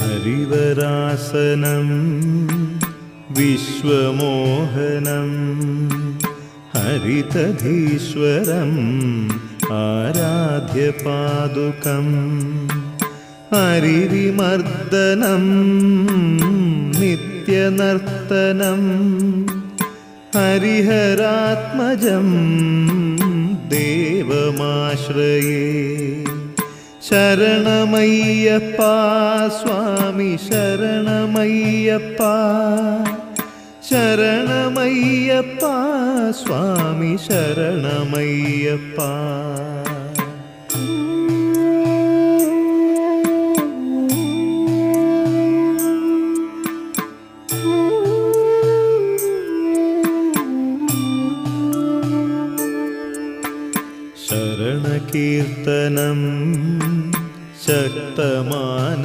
ഹരിവരാസനം വിശ്വമോഹനം ഹരിതധീശ്വരം ആരാധ്യപാദുകം ഹരിവിമർദ്ദനം നിത്യനർത്തനം ഹരിഹരാത്മജം ദേവമാശ്രയേ ശരണമയ്യപ്പ സ്വാമി ശരണമയ്യപ്പ ശരണമയ്യപ്പ സ്വാമി ശരണമയ്യപ്പ. ശരണകീർത്തനം ശക്തമാന